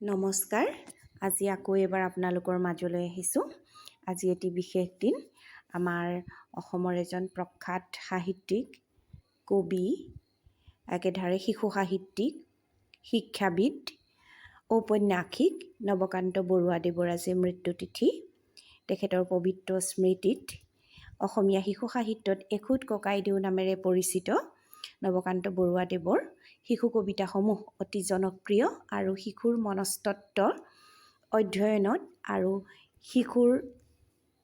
নমস্কাৰ। আজি আকৌ এবাৰ আপোনালোকৰ মাজলৈ আহিছোঁ। আজি এটি বিশেষ দিন। আমাৰ অসমৰ এজন প্ৰখ্যাত সাহিত্যিক, কবি, একেধাৰে শিশু সাহিত্যিক, শিক্ষাবিদ, ঔপন্যাসিক নৱকান্ত বৰুৱাদেৱৰ আজি মৃত্যুতিথি। তেখেতৰ পবিত্ৰ স্মৃতিত অসমীয়া শিশু সাহিত্যত এখুদ ককাইদেউ নামেৰে পৰিচিত নৱকান্ত বৰুৱাদেৱৰ শিশু কবিতাসমূহ অতি জনপ্ৰিয় আৰু শিশুৰ মনস্তত্ত্ব অধ্যয়নত আৰু শিশুৰ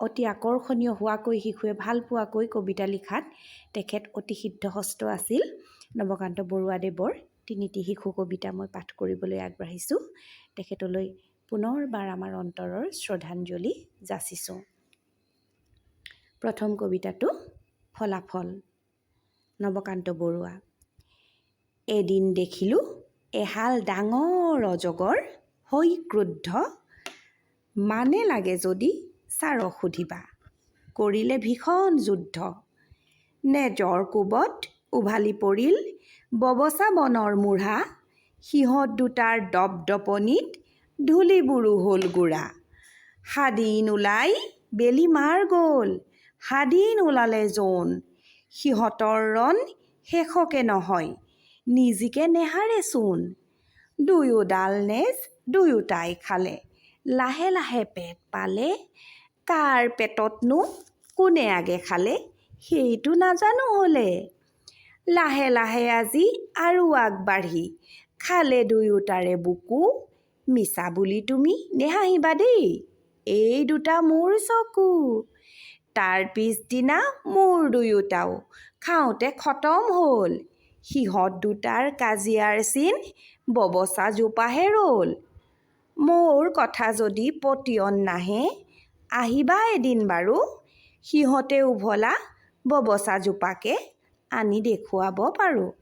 অতি আকৰ্ষণীয় হোৱাকৈ, শিশুৱে ভাল পোৱাকৈ কবিতা লিখাত তেখেত অতি সিদ্ধহস্ত আছিল। নৱকান্ত বৰুৱাদেৱৰ ৩টি শিশু কবিতা মই পাঠ কৰিবলৈ আগবাঢ়িছোঁ। তেখেতলৈ পুনৰবাৰ আমাৰ অন্তৰৰ শ্ৰদ্ধাঞ্জলি যাচিছোঁ। প্ৰথম কবিতাটো ফলাফল। নৱকান্ত বৰুৱা। এদিন দেখিলোঁ এহাল ডাঙৰ অজগৰ হৈ ক্ৰুদ্ধ, মানে লাগে যদি ছাৰক সুধিবা, কৰিলে ভীষণ যুদ্ধ। নেজৰ কোবত উভালি পৰিল ববচা বনৰ মূঢ়া, সিহঁত দুটাৰ দপদপনিত ধূলিবোৰো হ'ল গুড়া। সাদিন ওলাই বেলি মাৰ গ'ল, সাদিন ওলালে জোন, সিহঁতৰ ৰণ শেষকে নহয়, নিজিকে নেহাৰে চোন। দুয়োডাল নেজ দুয়োটাই খালে, লাহে লাহে পেট পালে, কাৰ পেটতনো কোনে আগে খালে, সেইটো নাজানো হ'লে। লাহে লাহে আজি আৰু আগবাঢ়ি খালে দুয়োটাৰে বুকু, মিছা বুলি তুমি নেহাঁহিবা দেই, এই দুটা মোৰ চকু। তাৰ পিছদিনা মোৰ দুয়োটাও খাওঁতে খতম হ'ল, সিহঁত দুটাৰ কাজিয়াৰ চিন ববচা জোপাহে ৰ'ল। মোৰ কথা যদি পতিয়ন নাহে, আহিবা এদিন বাৰু, সিহঁতে উভলা ববচা জোপাকে আনি দেখুৱাব পাৰোঁ।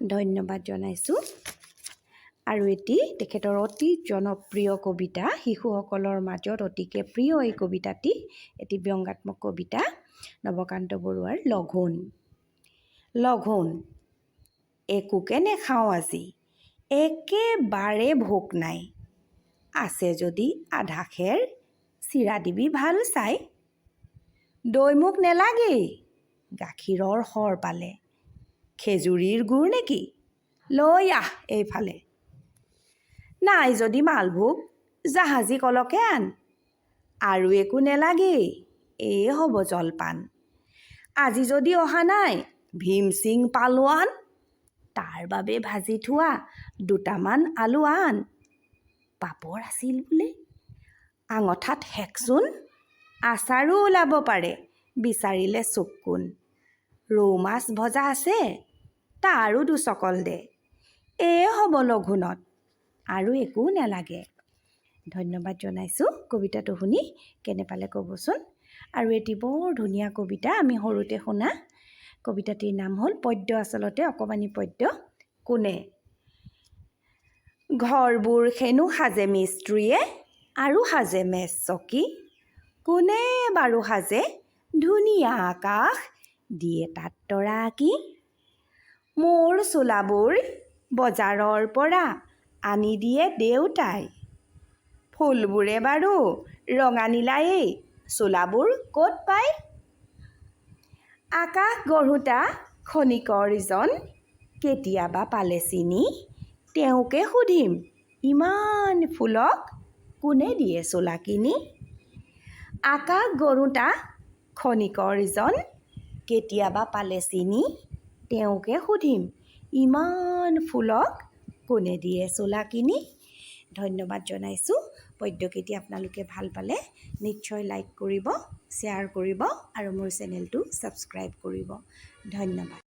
ধন্যবাদ জনাইছোঁ। আৰু এটি তেখেতৰ অতি জনপ্ৰিয় কবিতা, শিশুসকলৰ মাজত অতিকে প্ৰিয় এই কবিতাটি, এটি ব্যংগাত্মক কবিতা, নৱকান্ত বৰুৱাৰ লঘোণ। লঘোণ। একোকে নেখাওঁ আজি, একেবাৰে ভোক নাই, আছে যদি আধা খেৰ চিৰা দিবি ভাল চাই। দৈ মোক নেলাগেই, গাখীৰৰ সৰ পালে, খেজুৰীৰ গুৰ নেকি, লৈ আহ এইফালে। নাই যদি মালভোগ জাহাজী কলকে আন, আৰু একো নেলাগেই, এই হ'ব জলপান। আজি যদি অহা নাই ভীমসিং পালোৱান, তাৰ বাবে ভাজি থোৱা দুটামান আলু আন। পাপৰ আছিল বোলে, আঙঠাত সেকচোন, আচাৰো ওলাব পাৰে বিচাৰিলে চুক-কোন। ৰৌ মাছ ভজা আছে, তাৰো দুচকল দে, এই হ'ব লঘোণত, আৰু একো নেলাগে। ধন্যবাদ জনাইছোঁ। কবিতাটো শুনি কেনে পালে ক'বচোন। আৰু এটি বৰ ধুনীয়া কবিতা আমি সৰুতে শুনা, কবিতাটিৰ নাম হ'ল পদ্য, আচলতে অকণমানি পদ্য। কোনে? ঘৰবোৰ হেনো সাজে মিস্ত্ৰীয়ে, আৰু সাজে মেজ চকী, কোনে বাৰু সাজে ধুনীয়া আকাশ, দিয়ে তাত তৰা আঁকি। মোৰ চোলাবোৰ বজাৰৰ পৰা আনি দিয়ে দেউতাই, ফুলবোৰে বাৰু ৰঙা নীলা এই চোলাবোৰ ক'ত পায়। আকাশ গঢ়োতা খনিকৰজন কেতিয়াবা পালে চিনি, তেওঁকে সুধিম ইমান ফুলক কোনে দিয়ে চোলা কিনি। আকাশ গঢ়োতা খনিকৰজন কেতিয়াবা পালে চিনি, তেওঁকে সুধিম ইমান ফুলক কোনে দিয়ে চোলা কিনি। ধন্যবাদ জনাইছোঁ। পদ্যকেইটি আপোনালোকে ভাল পালে নিশ্চয় লাইক কৰিব, শ্বেয়াৰ কৰিব আৰু মোৰ চেনেলটো ছাবস্ক্ৰাইব কৰিব। ধন্যবাদ।